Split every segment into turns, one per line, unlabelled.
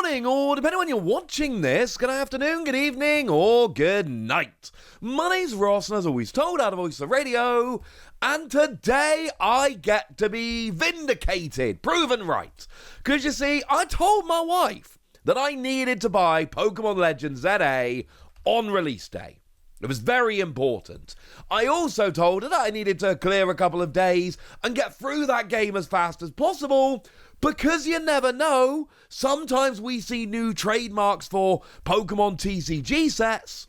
morning, or depending on when you're watching this, good afternoon, good evening, or good night. My name's Ross, and as always told, out of Voice of Radio, and today I get to be vindicated, proven right. Because you see, I told my wife that I needed to buy Pokemon Legends ZA on release day. It was very important. I also told her that I needed to clear a couple of days and get through that game as fast as possible, because you never know, sometimes we see new trademarks for Pokémon TCG sets,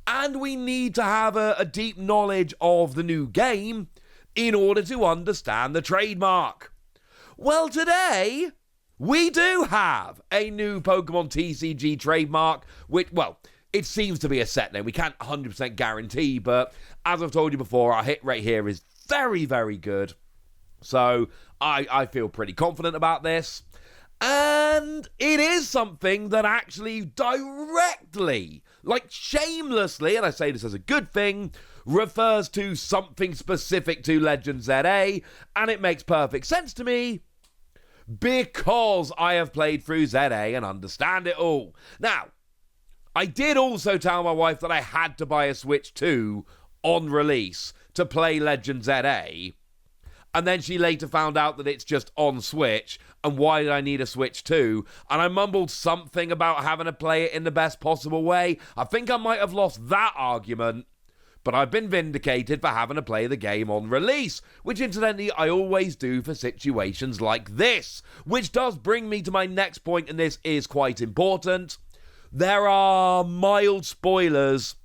and we need to have a deep knowledge of the new game in order to understand the trademark. Well, today, we do have a new Pokemon TCG trademark, which, well, it seems to be a set name. We can't 100% guarantee, but as I've told you before, our hit rate here is very, very good. So I feel pretty confident about this. And it is something that actually directly, like shamelessly, and I say this as a good thing, refers to something specific to Legends ZA, and it makes perfect sense to me because I have played through ZA and understand it all. Now, I did also tell my wife that I had to buy a Switch 2 on release to play Legends ZA. And then she later found out that it's just on Switch, and why did I need a Switch 2? And I mumbled something about having to play it in the best possible way. I think I might have lost that argument, but I've been vindicated for having to play the game on release, which incidentally I always do for situations like this. Which does bring me to my next point, and this is quite important. There are mild spoilers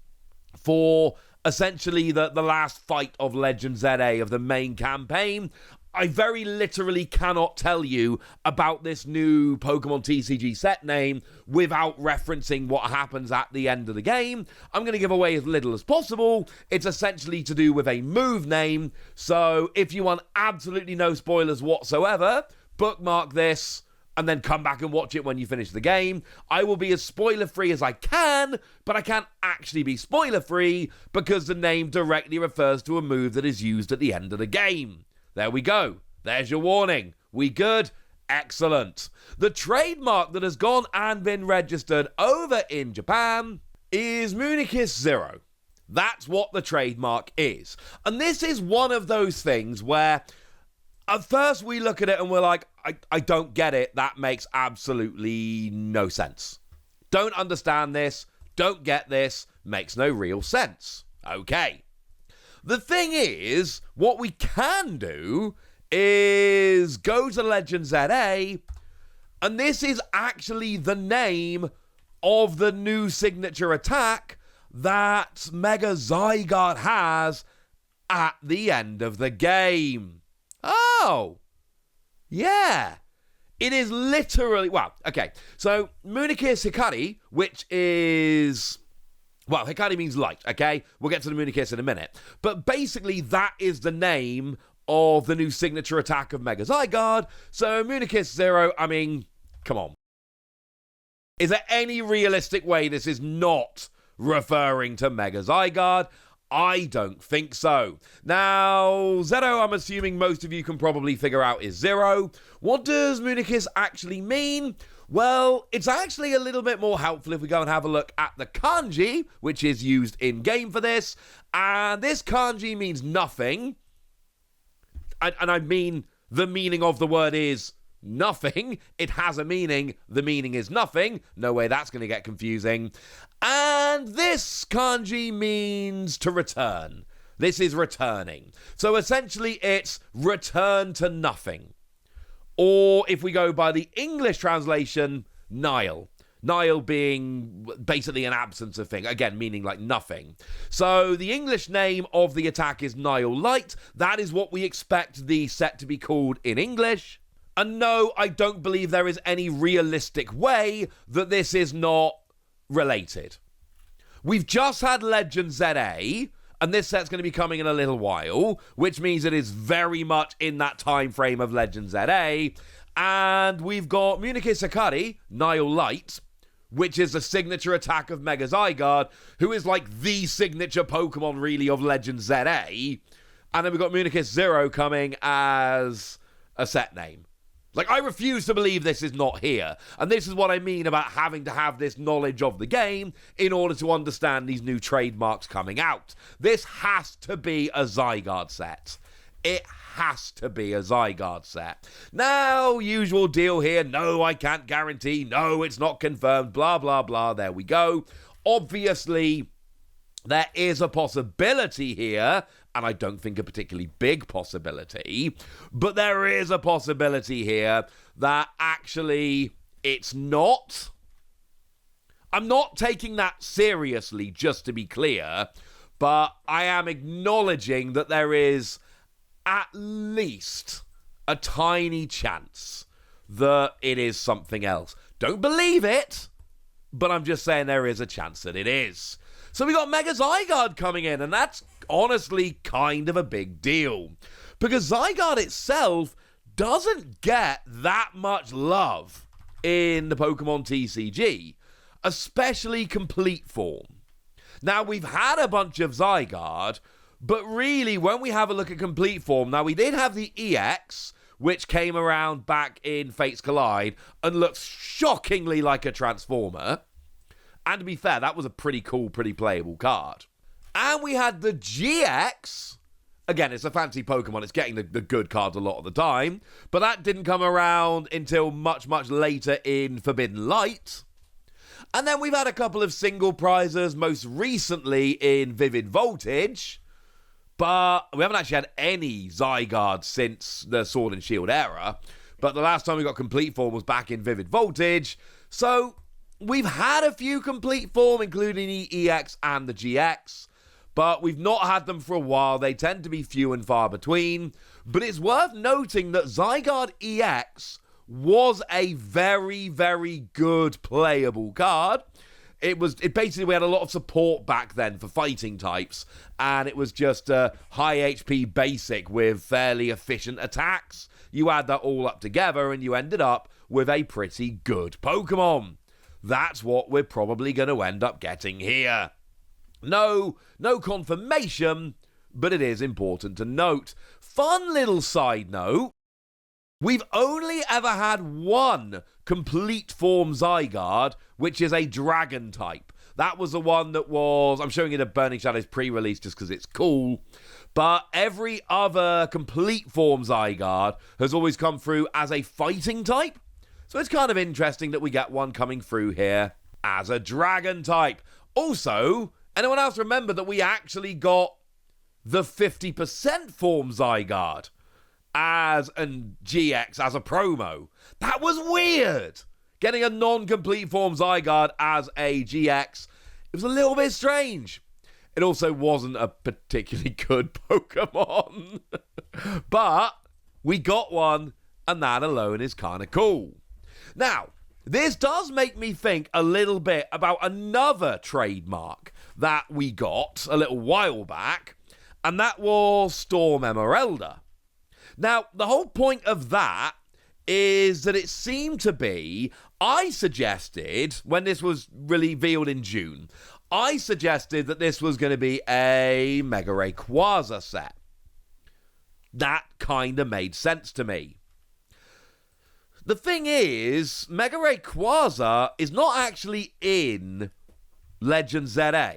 for essentially the last fight of Legends ZA, of the main campaign. I very literally cannot tell you about this new Pokemon TCG set name without referencing what happens at the end of the game. I'm going to give away as little as possible. It's essentially to do with a move name, so if you want absolutely no spoilers whatsoever, bookmark this and then come back and watch it when you finish the game. I will be as spoiler-free as I can, but I can't actually be spoiler-free because the name directly refers to a move that is used at the end of the game. There we go. There's your warning. We good? Excellent. The trademark that has gone and been registered over in Japan is Municus Zero. That's what the trademark is. And this is one of those things where at first we look at it and we're like, I don't get it. That makes absolutely no sense. Don't understand this. Don't get this. Makes no real sense. Okay. The thing is, what we can do is go to Legends ZA, and this is actually the name of the new signature attack that Mega Zygarde has at the end of the game. Oh! Yeah, it is literally, well, okay, so Municus Hikari, which is, well, Hikari means light, okay? We'll get to the Municus in a minute. But basically, that is the name of the new signature attack of Mega Zygarde. So Municus Zero, I mean, come on. Is there any realistic way this is not referring to Mega Zygarde? I don't think so. Now, Zero, I'm assuming most of you can probably figure out is zero. What does Municus actually mean? Well, it's actually a little bit more helpful if we go and have a look at the kanji, which is used in-game for this. And this kanji means nothing. And I mean, the meaning of the word is nothing. It has a meaning. The meaning is nothing. No way that's going to get confusing. And this kanji means to return. This is returning. So essentially it's return to nothing. Or if we go by the English translation, Nihil. Nihil being basically an absence of thing. Again, meaning like nothing. So the English name of the attack is Nihil Light. That is what we expect the set to be called in English. And no, I don't believe there is any realistic way that this is not related. We've just had Legends ZA, and this set's going to be coming in a little while, which means it is very much in that time frame of Legends ZA. And we've got Municus Hikari, Nihil Light, which is the signature attack of Mega Zygarde, who is like the signature Pokemon really of Legends ZA. And then we've got Municus Zero coming as a set name. Like, I refuse to believe this is not here. And this is what I mean about having to have this knowledge of the game in order to understand these new trademarks coming out. This has to be a Zygarde set. It has to be a Zygarde set. Now, usual deal here. No, I can't guarantee. No, it's not confirmed. Blah, blah, blah. There we go. Obviously, there is a possibility here, and I don't think a particularly big possibility, but there is a possibility here that actually it's not. I'm not taking that seriously, just to be clear, but I am acknowledging that there is at least a tiny chance that it is something else. Don't believe it, but I'm just saying there is a chance that it is. So we got Mega Zygarde coming in, and that's honestly kind of a big deal. Because Zygarde itself doesn't get that much love in the Pokémon TCG, especially complete form. Now, we've had a bunch of Zygarde, but really, when we have a look at complete form, now we did have the EX, which came around back in Fates Collide, and looks shockingly like a Transformer. And to be fair, that was a pretty cool, pretty playable card. And we had the GX. Again, it's a fancy Pokemon. It's getting the good cards a lot of the time. But that didn't come around until much, much later in Forbidden Light. And then we've had a couple of single prizes, most recently in Vivid Voltage. But we haven't actually had any Zygarde since the Sword and Shield era. But the last time we got complete form was back in Vivid Voltage. So we've had a few complete form, including the EX and the GX, but we've not had them for a while. They tend to be few and far between. But it's worth noting that Zygarde EX was a very, very good playable card. It basically, we had a lot of support back then for fighting types, and it was just a high HP basic with fairly efficient attacks. You add that all up together, and you ended up with a pretty good Pokemon. That's what we're probably going to end up getting here. No confirmation, but it is important to note. Fun little side note, we've only ever had one complete form Zygarde, which is a dragon type. That was the one that was, I'm showing you the Burning Shadows pre-release just because it's cool, but every other complete form Zygarde has always come through as a fighting type. So it's kind of interesting that we get one coming through here as a dragon type. Also, anyone else remember that we actually got the 50% form Zygarde as a GX, as a promo? That was weird. Getting a non-complete form Zygarde as a GX, it was a little bit strange. It also wasn't a particularly good Pokemon. But we got one, and that alone is kind of cool. Now, this does make me think a little bit about another trademark that we got a little while back, and that was Storm Emeralda. Now, the whole point of that is that it seemed to be, I suggested, when this was revealed in June, I suggested that this was going to be a Mega Rayquaza set. That kind of made sense to me. The thing is, Mega Rayquaza is not actually in Legend ZA.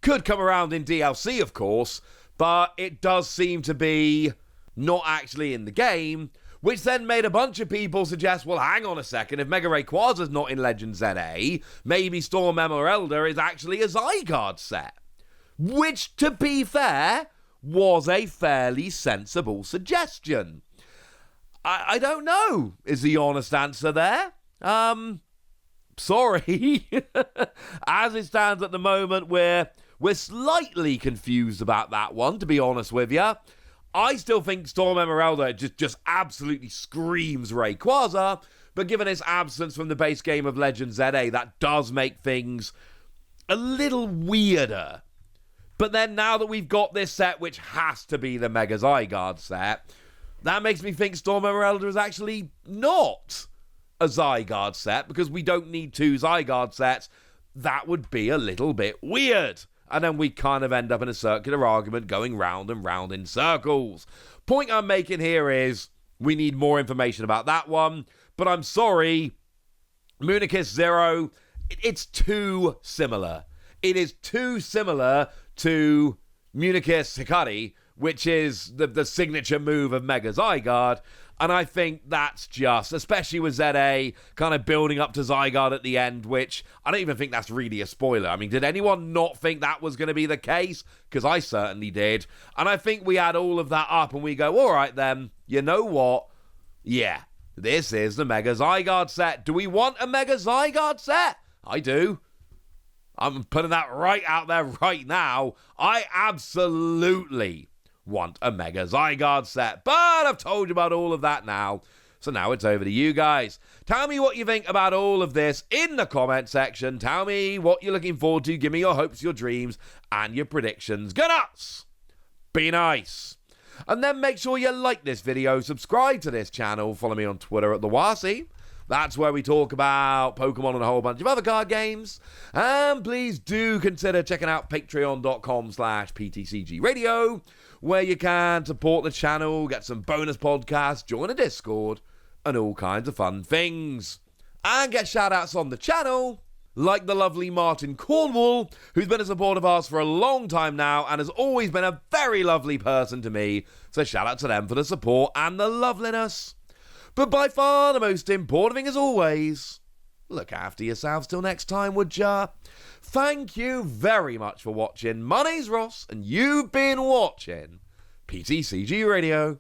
Could come around in DLC, of course, but it does seem to be not actually in the game, which then made a bunch of people suggest, well, hang on a second, if Mega Rayquaza's not in Legend ZA, maybe Storm Emeralda is actually a Zygarde set. Which, to be fair, was a fairly sensible suggestion. I don't know, is the honest answer there. Sorry. As it stands at the moment, we're slightly confused about that one, to be honest with you. I still think Storm Emeralda just absolutely screams Rayquaza, but given its absence from the base game of Legend ZA, that does make things a little weirder. But then now that we've got this set, which has to be the Mega Zygarde set, that makes me think Storm Emeralda is actually not a Zygarde set, because we don't need two Zygarde sets. That would be a little bit weird. And then we kind of end up in a circular argument going round and round in circles. Point I'm making here is, We need more information about that one. But I'm sorry, Municus Zero, it's too similar. It is too similar to Municus Hikari, which is the signature move of Mega Zygarde. And I think that's just, especially with ZA kind of building up to Zygarde at the end, which I don't even think that's really a spoiler. I mean, did anyone not think that was going to be the case? Because I certainly did. And I think we add all of that up and we go, all right then, you know what? Yeah, this is the Mega Zygarde set. Do we want a Mega Zygarde set? I do. I'm putting that right out there right now. I absolutely want a Mega Zygarde set, but I've told you about all of that now, so now it's over to you guys. Tell me what you think about all of this in the comment section. Tell me what you're looking forward to. Give me your hopes, your dreams, and your predictions. Go nuts! Be nice. And then make sure you like this video, subscribe to this channel, follow me on Twitter at TheWasi. That's where we talk about Pokemon and a whole bunch of other card games. And please do consider checking out patreon.com/PTCG Radio, where you can support the channel, get some bonus podcasts, join a Discord, and all kinds of fun things. And get shout-outs on the channel, like the lovely Martin Cornwall, who's been a supporter of ours for a long time now, and has always been a very lovely person to me. So shout out to them for the support and the loveliness. But by far the most important thing, as always, look after yourselves till next time, would ya? Thank you very much for watching. My name's Ross, and you've been watching PTCG Radio.